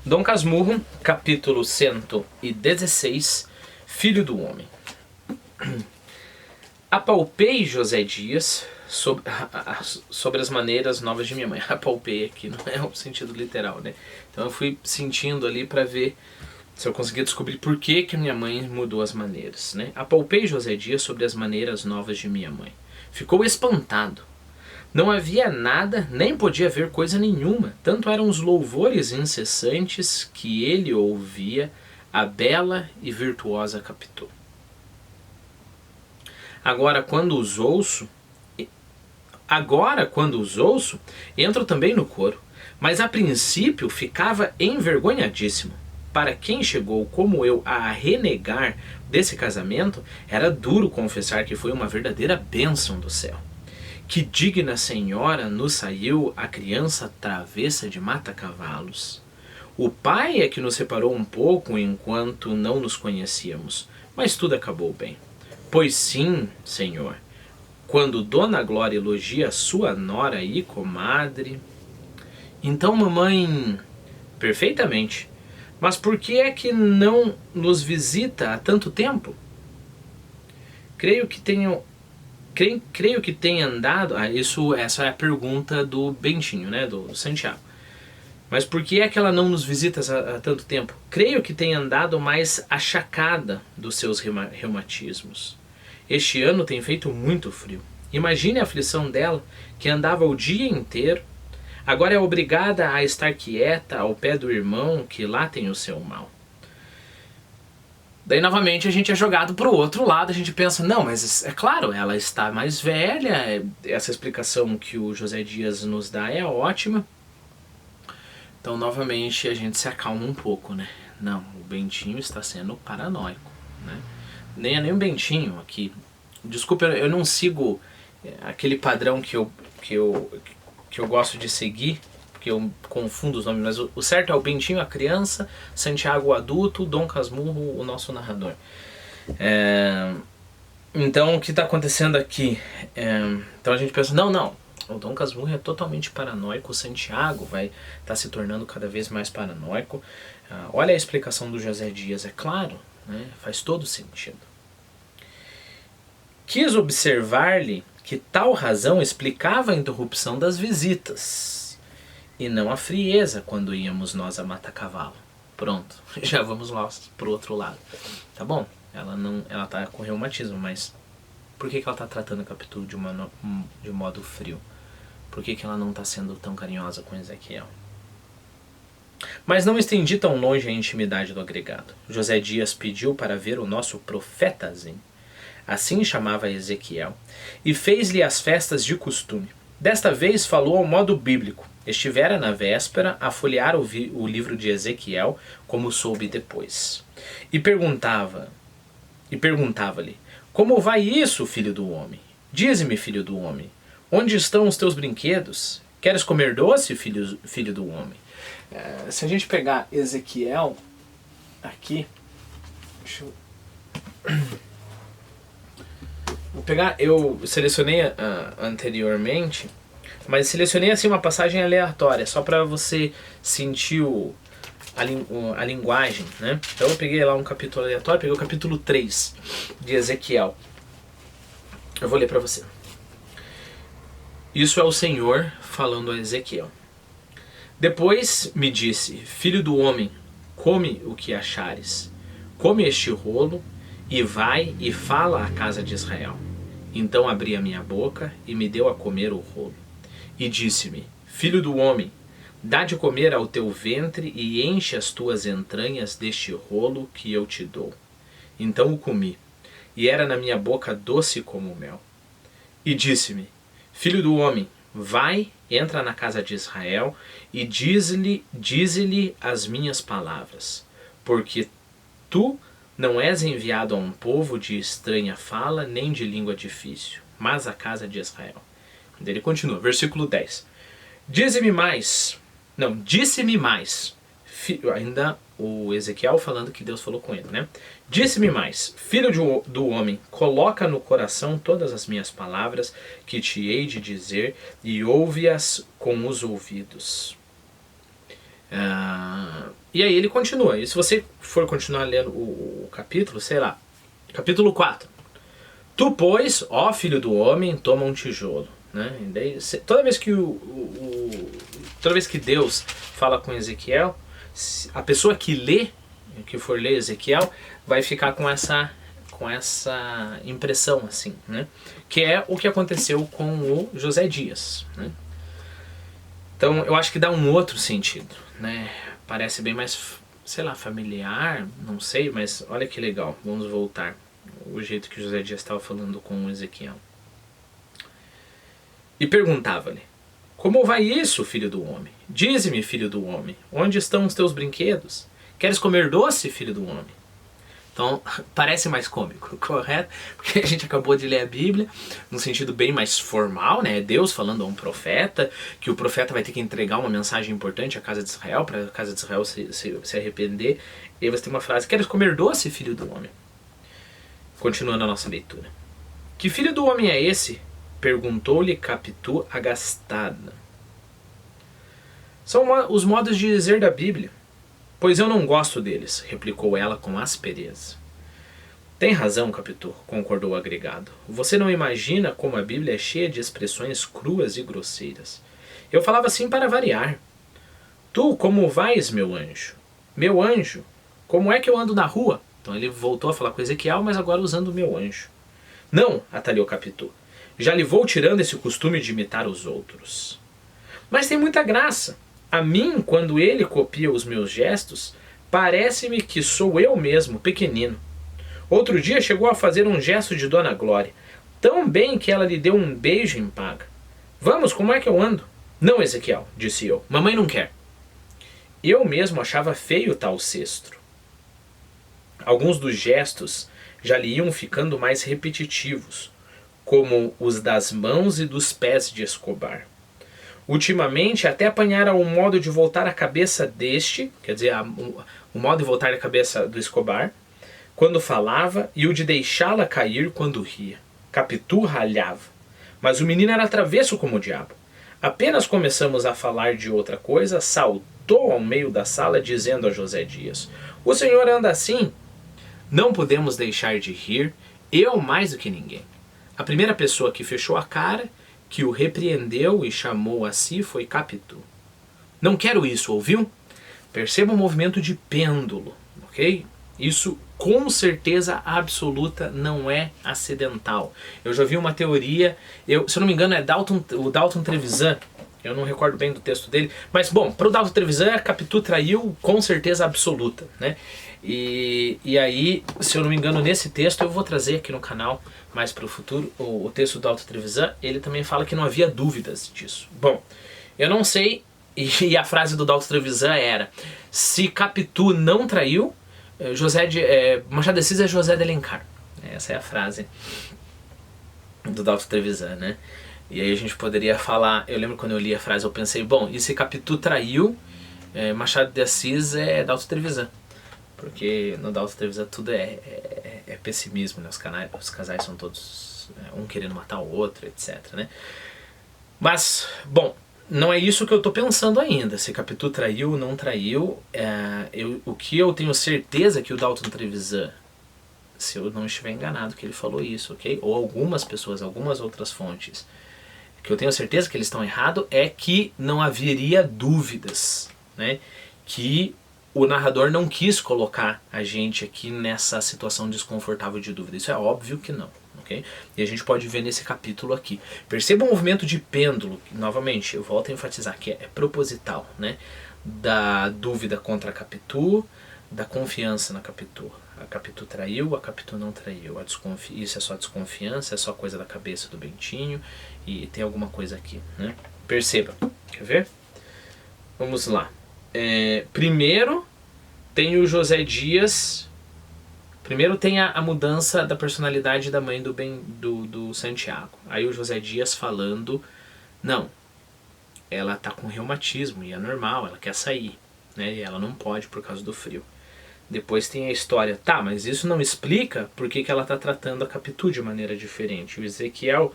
Dom Casmurro, capítulo 116, Filho do Homem. Apalpei José Dias sobre as maneiras novas de minha mãe. Apalpei aqui, não é o sentido literal, né? Então eu fui sentindo ali para ver se eu conseguia descobrir por que minha mãe mudou as maneiras, né? Apalpei José Dias sobre as maneiras novas de minha mãe. Ficou espantado. Não havia nada, nem podia ver coisa nenhuma, tanto eram os louvores incessantes que ele ouvia, a bela e virtuosa Capitu. Agora, quando os ouço, entro também no coro, mas a princípio ficava envergonhadíssimo. Para quem chegou como eu a renegar desse casamento, era duro confessar que foi uma verdadeira bênção do céu. Que digna senhora nos saiu a criança travessa de mata-cavalos. O pai é que nos separou um pouco enquanto não nos conhecíamos, mas tudo acabou bem. Pois sim, senhor, quando Dona Glória elogia sua nora e comadre... Então, mamãe... Perfeitamente. Mas por que é que não nos visita há tanto tempo? Creio que tenha andado... essa é a pergunta do Bentinho, né, do Santiago. Mas por que é que ela não nos visita há tanto tempo? Creio que tenha andado mais achacada dos seus reumatismos. Este ano tem feito muito frio. Imagine a aflição dela, que andava o dia inteiro. Agora é obrigada a estar quieta ao pé do irmão que lá tem o seu mal. Daí novamente a gente é jogado para o outro lado, a gente pensa, não, mas é claro, ela está mais velha, essa explicação que o José Dias nos dá é ótima. Então novamente a gente se acalma um pouco, né? Não, o Bentinho está sendo paranoico, né? Nem é nem o Bentinho aqui. Desculpa, eu não sigo aquele padrão que eu gosto de seguir, porque eu confundo os nomes, mas o certo é o Bentinho, a criança, Santiago, o adulto, Dom Casmurro, o nosso narrador. Então, o que está acontecendo aqui? Então a gente pensa, não, o Dom Casmurro é totalmente paranoico, o Santiago vai estar se tornando cada vez mais paranoico. Olha a explicação do José Dias, é claro, né? Faz todo sentido. Quis observar-lhe que tal razão explicava a interrupção das visitas, e não a frieza quando íamos nós a mata-cavalo. Pronto, já vamos lá pro outro lado. Tá bom, ela tá com reumatismo, mas por que ela tá tratando a Capitu de modo frio? Por que ela não tá sendo tão carinhosa com Ezequiel? Mas não estendi tão longe a intimidade do agregado. José Dias pediu para ver o nosso profetazinho, assim chamava Ezequiel, e fez-lhe as festas de costume. Desta vez falou ao modo bíblico. Estivera na véspera a folhear o livro de Ezequiel, como soube depois. E perguntava-lhe, como vai isso, filho do homem? Dize-me, filho do homem, onde estão os teus brinquedos? Queres comer doce, filho do homem? Se a gente pegar Ezequiel aqui, deixa eu... Vou pegar, eu selecionei anteriormente, mas selecionei assim uma passagem aleatória, só para você sentir a linguagem, né? Então eu peguei lá um capítulo aleatório, peguei o capítulo 3 de Ezequiel. Eu vou ler para você. Isso é o Senhor falando a Ezequiel. Depois me disse, filho do homem, come o que achares, come este rolo, e vai e fala à casa de Israel. Então abri a minha boca e me deu a comer o rolo. E disse-me, filho do homem, dá de comer ao teu ventre e enche as tuas entranhas deste rolo que eu te dou. Então o comi, e era na minha boca doce como mel. E disse-me, filho do homem, vai, entra na casa de Israel e dize-lhe as minhas palavras, porque tu não és enviado a um povo de estranha fala, nem de língua difícil, mas à casa de Israel. Ele continua, versículo 10. Disse-me mais, ainda o Ezequiel falando que Deus falou com ele, né? Disse-me mais, filho do homem, coloca no coração todas as minhas palavras que te hei de dizer e ouve-as com os ouvidos. E aí ele continua. E se você for continuar lendo o capítulo, sei lá, capítulo 4. Tu, pois, ó filho do homem, toma um tijolo. Né? E daí, toda vez que Deus fala com Ezequiel, a pessoa que lê, que for ler Ezequiel, vai ficar com essa impressão, assim, né? Que é o que aconteceu com o José Dias, né? Então eu acho que dá um outro sentido, né? Parece bem mais, sei lá, familiar, não sei, mas olha que legal. Vamos voltar o jeito que José Dias estava falando com Ezequiel. E perguntava-lhe: como vai isso, filho do homem? Dize-me, filho do homem, onde estão os teus brinquedos? Queres comer doce, filho do homem? Então, parece mais cômico, correto? Porque a gente acabou de ler a Bíblia num sentido bem mais formal, né? Deus falando a um profeta, que o profeta vai ter que entregar uma mensagem importante à casa de Israel, para a casa de Israel se arrepender. E aí você tem uma frase: queres comer doce, filho do homem? Continuando a nossa leitura. Que filho do homem é esse? Perguntou-lhe Capitu agastada. São os modos de dizer da Bíblia. Pois eu não gosto deles, replicou ela com aspereza. Tem razão, Capitu, concordou o agregado. Você não imagina como a Bíblia é cheia de expressões cruas e grosseiras. Eu falava assim para variar. Tu, como vais, meu anjo? Meu anjo? Como é que eu ando na rua? Então ele voltou a falar com Ezequiel, mas agora usando o meu anjo. Não, atalhou Capitu. Já lhe vou tirando esse costume de imitar os outros. Mas tem muita graça. A mim, quando ele copia os meus gestos, parece-me que sou eu mesmo, pequenino. Outro dia chegou a fazer um gesto de Dona Glória, tão bem que ela lhe deu um beijo em paga. Vamos, como é que eu ando? Não, Ezequiel, disse eu, mamãe não quer. Eu mesmo achava feio tal cestro. Alguns dos gestos já lhe iam ficando mais repetitivos, como os das mãos e dos pés de Escobar. Ultimamente até apanhara o modo de voltar a cabeça deste, quer dizer, o modo de voltar a cabeça do Escobar, quando falava, e o de deixá-la cair quando ria. Capitu ralhava. Mas o menino era travesso como o diabo. Apenas começamos a falar de outra coisa, saltou ao meio da sala dizendo a José Dias: o senhor anda assim? Não podemos deixar de rir, eu mais do que ninguém. A primeira pessoa que fechou a cara, que o repreendeu e chamou a si, foi Capitu. Não quero isso, ouviu? Perceba o movimento de pêndulo, ok? Isso com certeza absoluta não é acidental. Eu já vi uma teoria, se eu não me engano é o Dalton Trevisan, eu não recordo bem do texto dele, mas bom, para o Dalton Trevisan, Capitu traiu com certeza absoluta, né? E aí, se eu não me engano, nesse texto eu vou trazer aqui no canal mais para o futuro, o texto do Dalton Trevisan, ele também fala que não havia dúvidas disso. Bom, eu não sei, e a frase do Dalton Trevisan era: se Capitu não traiu, Machado de Assis é José de Alencar. Essa é a frase do Dalton Trevisan, né? E aí a gente poderia falar, eu lembro quando eu li a frase, eu pensei, bom, e se Capitu traiu, Machado de Assis é Dalton Trevisan. Porque no Dalton Trevisan tudo é pessimismo, né? Os casais são todos um querendo matar o outro, etc, né? Mas, bom, não é isso que eu estou pensando ainda, se Capitu traiu ou não traiu. O que eu tenho certeza é que o Dalton Trevisan, se eu não estiver enganado que ele falou isso, ok? Ou algumas pessoas, algumas outras fontes, que eu tenho certeza que eles estão errados, é que não haveria dúvidas, né? Que o narrador não quis colocar a gente aqui nessa situação desconfortável de dúvida. Isso é óbvio que não, ok? E a gente pode ver nesse capítulo aqui. Perceba o movimento de pêndulo, que, novamente, eu volto a enfatizar que é proposital, né? Da dúvida contra a Capitu, da confiança na Capitu. A Capitu traiu, a Capitu não traiu. Isso é só desconfiança, é só coisa da cabeça do Bentinho, e tem alguma coisa aqui, né? Perceba. Quer ver? Vamos lá. Primeiro tem o José Dias. Primeiro tem a mudança da personalidade da mãe do Santiago. Aí o José Dias falando: não, ela tá com reumatismo e é normal, ela quer sair, né? E ela não pode por causa do frio. Depois tem a história: tá, mas isso não explica por que ela tá tratando a Capitu de maneira diferente, o Ezequiel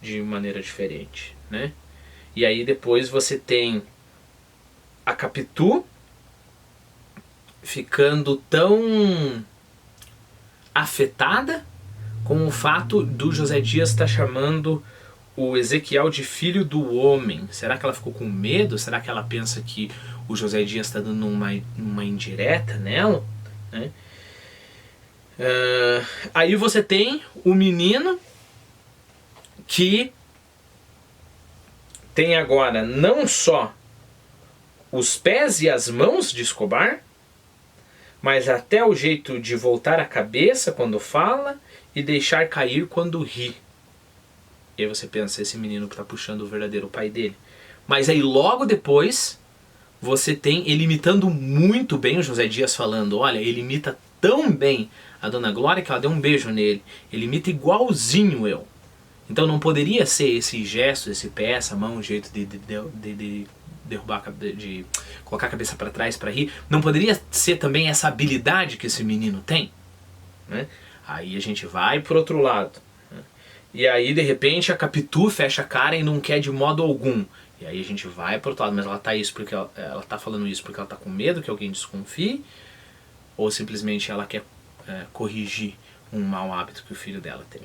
de maneira diferente, né? E aí depois você tem a Capitu ficando tão afetada com o fato do José Dias estar chamando o Ezequiel de filho do homem? Será que ela ficou com medo? Será que ela pensa que o José Dias está dando uma indireta nela? Né? Aí você tem o menino que tem agora não só os pés e as mãos de Escobar, mas até o jeito de voltar a cabeça quando fala e deixar cair quando ri. E aí você pensa, esse menino que está puxando o verdadeiro pai dele. Mas aí logo depois você tem ele imitando muito bem o José Dias falando, olha, ele imita tão bem a Dona Glória que ela deu um beijo nele. Ele imita igualzinho eu. Então não poderia ser esse gesto, esse pé, essa mão, o jeito de derrubar, de colocar a cabeça para trás para rir. Não poderia ser também essa habilidade que esse menino tem? Né? Aí a gente vai pro outro lado. Né? E aí de repente a Capitu fecha a cara e não quer de modo algum. E aí a gente vai pro outro lado, mas ela tá falando isso porque ela tá com medo que alguém desconfie? Ou simplesmente ela quer corrigir um mau hábito que o filho dela tem?